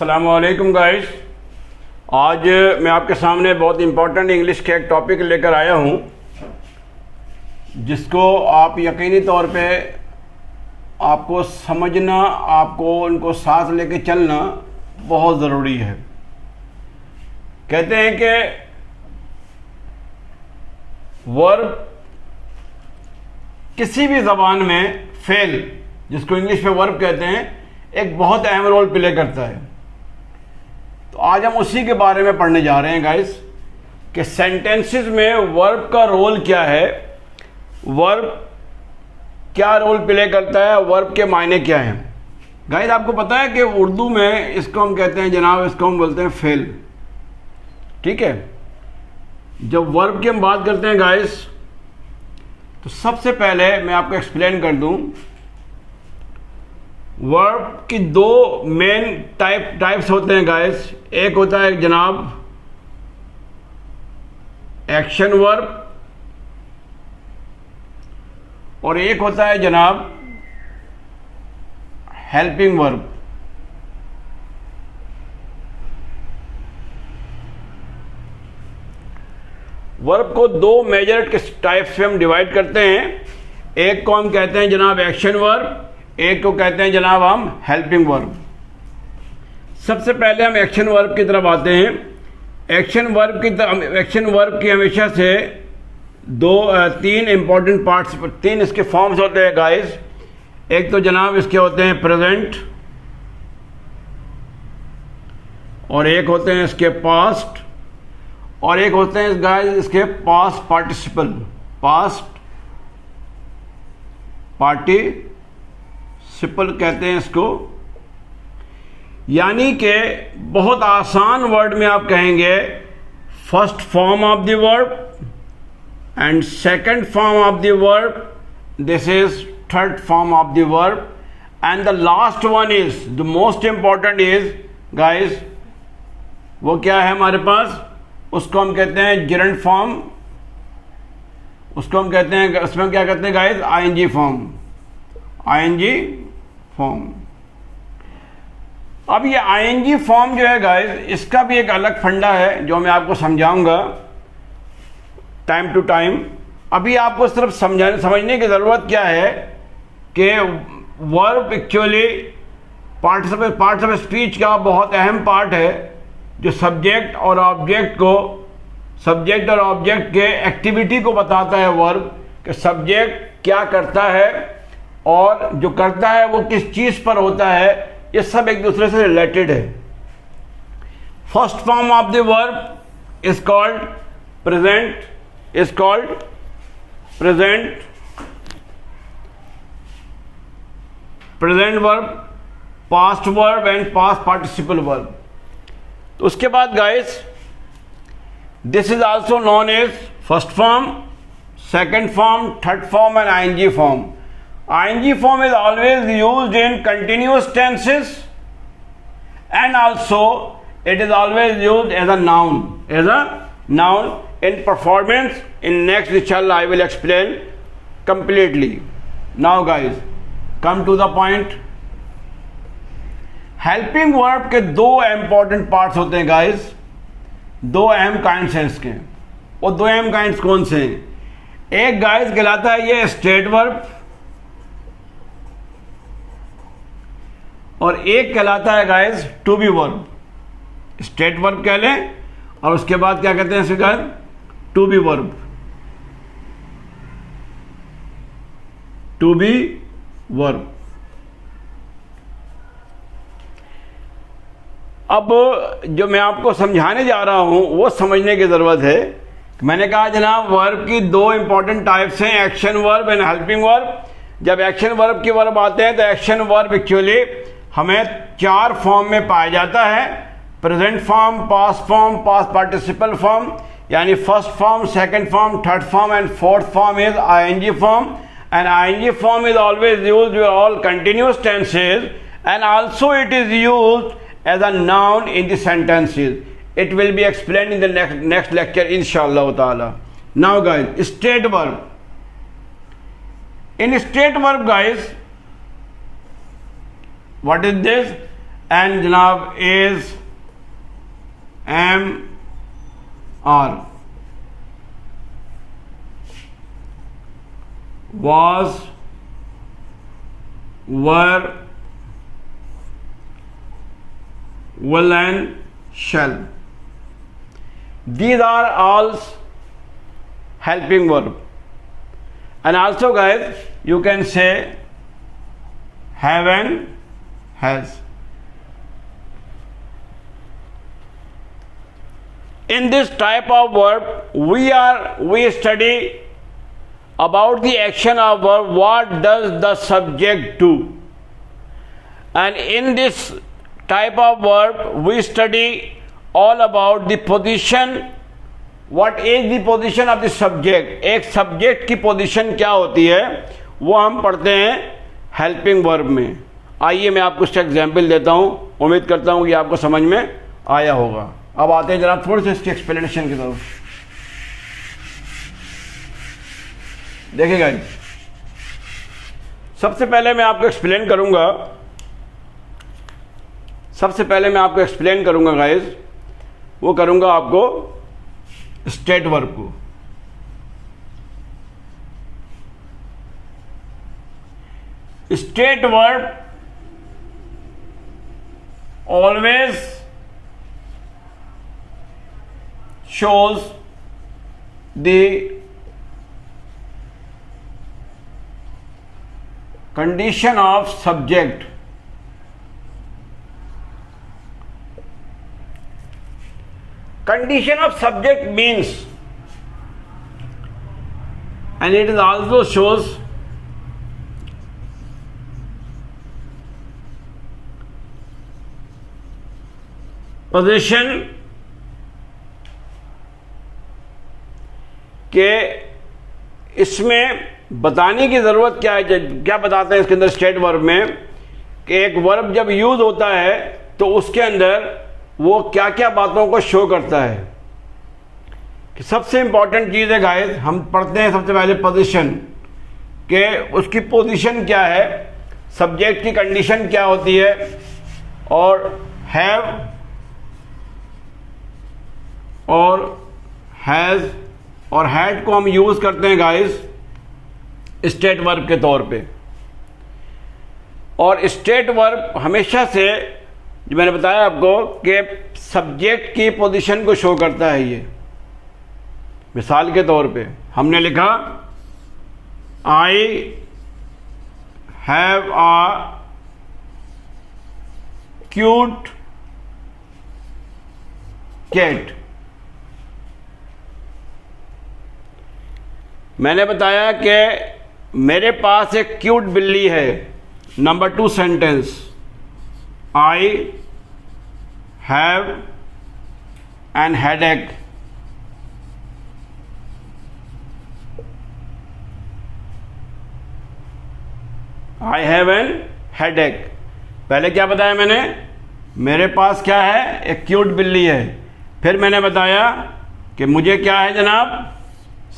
अस्सलामुअलैकुम गाइस। आज मैं आपके सामने बहुत इम्पोर्टेंट इंग्लिश के एक टॉपिक लेकर आया हूँ जिसको आप यकीनी तौर पे आपको समझना, आपको उनको साथ लेके चलना बहुत ज़रूरी है। कहते हैं कि वर्ब किसी भी ज़बान में फेल, जिसको इंग्लिश में वर्ब कहते हैं, एक बहुत अहम रोल प्ले करता है। तो आज हम उसी के बारे में पढ़ने जा रहे हैं गाइस कि सेंटेंसेस में वर्ब का रोल क्या है, वर्ब क्या रोल प्ले करता है, वर्ब के मायने क्या हैं। गाइस आपको पता है कि उर्दू में इसको हम कहते हैं जनाब, इसको हम बोलते हैं फेल। ठीक है, जब वर्ब की हम बात करते हैं गाइस, तो सबसे पहले मैं आपको एक्सप्लेन कर दूं, वर्ब की दो मेन टाइप्स होते हैं गाइस। एक होता है जनाब एक्शन वर्ब और एक होता है जनाब हेल्पिंग वर्ब। वर्ब को दो मेजर टाइप्स में हम डिवाइड करते हैं। एक को हम कहते हैं जनाब एक्शन वर्ब, एक को कहते हैं जनाब हम हेल्पिंग वर्ब। सबसे पहले हम एक्शन वर्ब की तरफ आते हैं। एक्शन वर्ब की हमेशा से तीन इंपॉर्टेंट पार्ट्स, तीन इसके फॉर्म्स होते हैं गाइस। एक तो जनाब इसके होते हैं प्रेजेंट, और एक होते हैं इसके पास्ट, और एक होते हैं गाइस इसके पास्ट पार्टिसिपल, पास्ट पार्टिसिपल कहते हैं इसको। यानी कि बहुत आसान वर्ड में आप कहेंगे first form of the verb and second form of the verb, this is third form of the verb, and the last one is the most important is guys, वो क्या है हमारे पास, उसको हम कहते हैं जेरेंट फॉर्म, उसको हम कहते हैं, उसमें हम क्या कहते हैं guys, ING form, ING form. अब ये आईएनजी फॉर्म जो है गाइस, इसका भी एक अलग फंडा है जो मैं आपको समझाऊंगा टाइम टू टाइम। अभी आपको सिर्फ समझने की ज़रूरत क्या है कि verb actually parts of speech का बहुत अहम पार्ट है, जो सब्जेक्ट और ऑब्जेक्ट के एक्टिविटी को बताता है। वर्ब कि सब्जेक्ट क्या करता है और जो करता है वो किस चीज़ पर होता है, ये सब एक दूसरे से रिलेटेड है। First form of the verb is called present, present verb, past verb and past participle verb. तो उसके बाद guys, this is also known as first form, second form, third form and ING form. ING form is always used in continuous tenses, and also it is always used as a noun, in performance. In next inshallah I will explain completely. Now guys, come to the point. Helping verb के दो important parts होते हैं guys, दो अहम kinds हैं इसके। वो दो अहम काइंड्स कौन से हैं? एक गाइस कहलाता है ये स्टेट वर्ब, और एक कहलाता है guys to be verb. State verb कह लें और उसके बाद क्या कहते हैं इसे guys, to be verb, to be verb. अब जो मैं आपको समझाने जा रहा हूं वो समझने की जरूरत है। मैंने कहा जनाब वर्ब की दो इंपॉर्टेंट टाइप्स हैं, action verb and helping verb. जब एक्शन वर्ब की वर्ब आते हैं तो एक्शन वर्ब एक्चुअली हमें चार फॉर्म में पाया जाता है, present form, past form, past participle form, यानी first form, second form, third form and fourth form is ING form. And ING form is always used with all continuous tenses and also it is used as a noun in the sentences. It will be explained in the next lecture इंशाअल्लाह ताला। Now guys, state verb. In state verb guys, what is this? And जनाब is M R, was, were, will and shall. These are all helping verb. And also guys, you can say have and has. In this type of verb, we study about the action of verb, what does the subject do. And in this type of verb, we study all about the position, what is the position of the subject. एक subject की position क्या होती है वो हम पढ़ते हैं helping verb में. आइए मैं आपको इसका एग्जाम्पल देता हूँ, उम्मीद करता हूँ कि आपको समझ में आया होगा. अब आते हैं जनाब थोड़ी सी इसकी एक्सप्लेनेशन की तरफ. देखिएगा, सबसे पहले मैं आपको एक्सप्लेन करूंगा गाइस, वो करूंगा आपको स्टेट वर्ब को. State verb always shows the condition of subject. Condition of subject means, and it is also shows position के इसमें बताने की ज़रूरत क्या है, क्या बताते हैं इसके अंदर स्टेट वर्ब में कि एक वर्ब जब यूज़ होता है तो उसके अंदर वो क्या क्या बातों को शो करता है. कि सबसे इंपॉर्टेंट चीज़ है गाइस, हम पढ़ते हैं सबसे पहले पोजीशन के, उसकी पोजीशन क्या है, सब्जेक्ट की कंडीशन क्या होती है, और हैव और हैज़ और हैड को हम यूज़ करते हैं गाइस स्टेट वर्ब के तौर पे. और स्टेट वर्ब हमेशा से, जो मैंने बताया आपको, कि सब्जेक्ट की पोजीशन को शो करता है. ये मिसाल के तौर पे हमने लिखा I have a cute cat. मैंने बताया कि मेरे पास एक क्यूट बिल्ली है. Number 2 sentence, I have an headache. I have an headache. पहले क्या बताया मैंने, मेरे पास क्या है, एक क्यूट बिल्ली है. फिर मैंने बताया कि मुझे क्या है जनाब,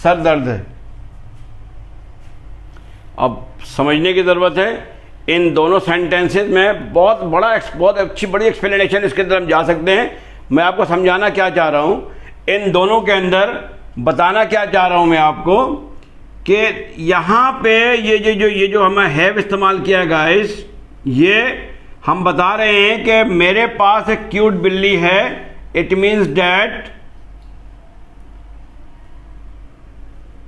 सर दर्द है. अब समझने की ज़रूरत है, इन दोनों सेंटेंसेस में बहुत अच्छी बड़ी एक्सप्लेनेशन इसके अंदर हम जा सकते हैं. मैं आपको समझाना क्या चाह रहा हूँ, इन दोनों के अंदर बताना क्या चाह रहा हूँ मैं आपको, कि यहाँ पे ये जो हमें हैव इस्तेमाल किया गाइस, ये हम बता रहे हैं कि मेरे पास एक क्यूट बिल्ली है. इट मीन्स डैट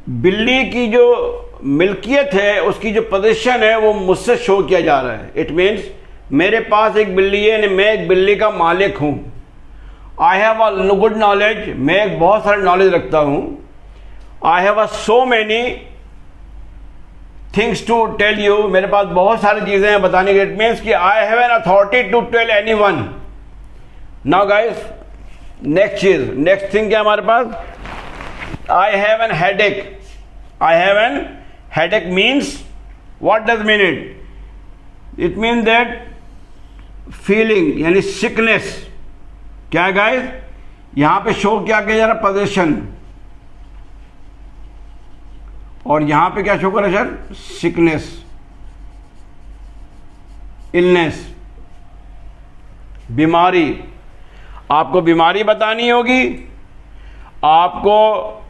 बिल्ली की जो मिल्कियत है, उसकी जो पोजीशन है, वो मुझसे शो किया जा रहा है. इट मीन्स मेरे पास एक बिल्ली है, मैं एक बिल्ली का मालिक हूं. I have a good knowledge, मैं एक बहुत सारा नॉलेज रखता हूं. I have a so many things to tell you, मेरे पास बहुत सारी चीजें हैं बताने के. इट मीन्स कि I have an authority to tell anyone. Now guys, next thing क्या हमारे पास, I have an headache. I have an headache means, what does mean it? It means that feeling, यानी sickness. क्या है guys, यहां पे show क्या किया जा रहा, पोजीशन, और यहां पे क्या शो कर रहा है सर, सिकनेस, इलनेस. बीमारी, आपको बीमारी बतानी होगी, आपको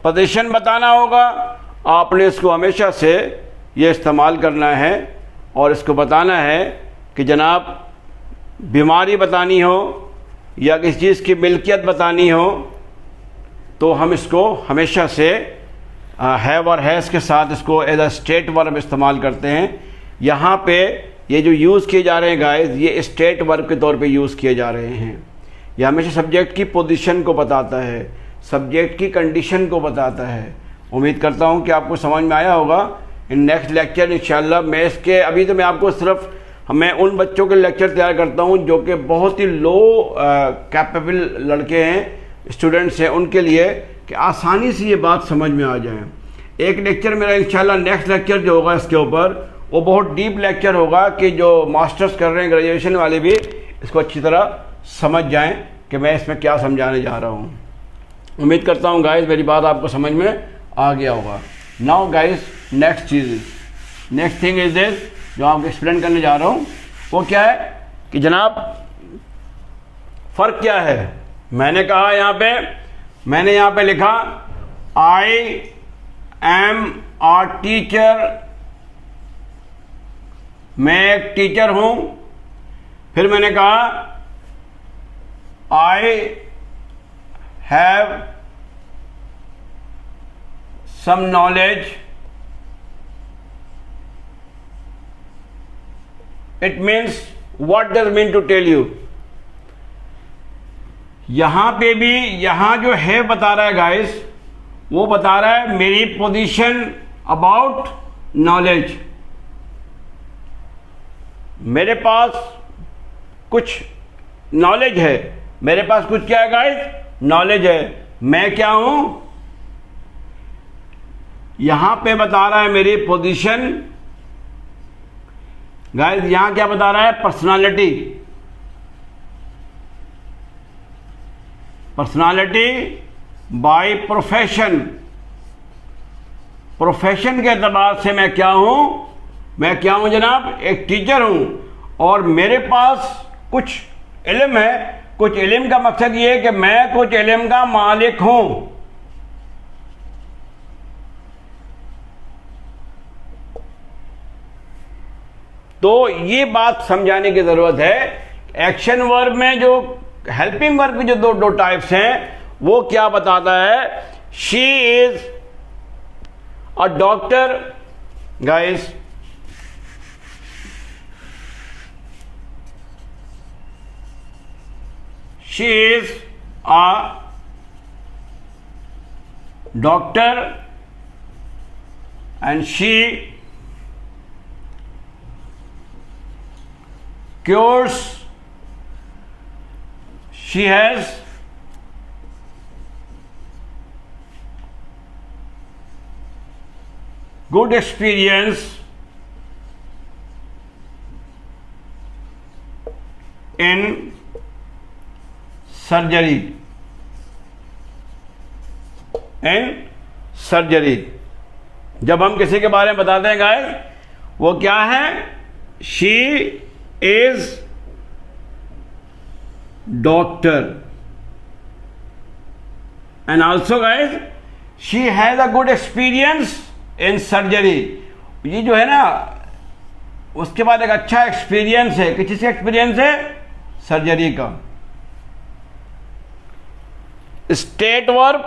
पोजीशन बताना होगा। आपने इसको हमेशा से ये इस्तेमाल करना है और इसको बताना है कि जनाब बीमारी बतानी हो या किसी चीज़ की मिल्कियत बतानी हो तो हम इसको हमेशा से हैव और हैज़ के साथ इसको एज अ स्टेट वर्ब इस्तेमाल करते हैं। यहाँ पे ये जो यूज़ किए जा रहे हैं गाइस, ये स्टेट वर्ब के तौर पे यूज़ किए जा रहे हैं। यह हमेशा सब्जेक्ट की पोजीशन को बताता है, सब्जेक्ट की कंडीशन को बताता है। उम्मीद करता हूँ कि आपको समझ में आया होगा। इन नेक्स्ट लेक्चर इंशाल्लाह मैं इसके अभी तो मैं आपको सिर्फ मैं उन बच्चों के लेक्चर तैयार करता हूँ जो कि बहुत ही लो कैपेबल लड़के हैं, स्टूडेंट्स हैं, उनके लिए कि आसानी से ये बात समझ में आ जाए। एक लेक्चर मेरा इंशाल्लाह नेक्स्ट लेक्चर जो होगा इसके ऊपर वो बहुत डीप लेक्चर होगा कि जो मास्टर्स कर रहे हैं, ग्रेजुएशन वाले भी इसको अच्छी तरह समझ जाएं कि मैं इसमें क्या समझाने जा रहा हूँ। उम्मीद करता हूँ गाइस मेरी बात आपको समझ में आ गया होगा। Now guys next thing is this, जो आपको एक्सप्लेन करने जा रहा हूँ वो क्या है कि जनाब फ़र्क क्या है। मैंने कहा मैंने यहाँ पे लिखा आई एम आ टीचर, मैं एक टीचर हूँ। फिर मैंने कहा I have some knowledge, it means what does mean to tell you. यहां पे भी यहां जो है बता रहा है गाइस, वो बता रहा है मेरी पोजीशन अबाउट नॉलेज। मेरे पास कुछ नॉलेज है, मेरे पास कुछ क्या है गाइस, नॉलेज है। मैं क्या हूं, यहां पे बता रहा है मेरी पोजीशन। गाइस यहां क्या बता रहा है, personality. Personality by profession, profession के एतबार से मैं क्या हूं, मैं क्या हूं जनाब, एक टीचर हूं और मेरे पास कुछ इल्म है। कुछ इल्म का मकसद ये है कि मैं कुछ इल्म का मालिक हूं। तो ये बात समझाने की जरूरत है। एक्शन वर्ब में जो हेल्पिंग वर्ब की जो दो टाइप्स हैं वो क्या बताता है, she is a doctor. Guys she is a doctor and she cures, she has good experience in surgery, जब हम किसी के बारे में बताते हैं गाइस, वो क्या है, she is doctor and also guys she has a good experience in surgery। ये जो है ना उसके बाद एक अच्छा एक्सपीरियंस है, किसी से एक्सपीरियंस है, सर्जरी का। State verb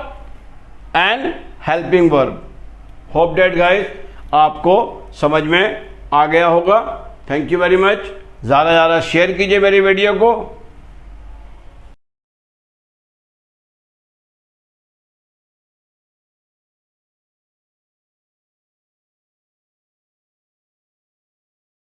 and helping verb. Hope that guys आपको समझ में आ गया होगा। Thank you very much. ज़्यादा से ज़्यादा शेयर कीजिए मेरी वीडियो को।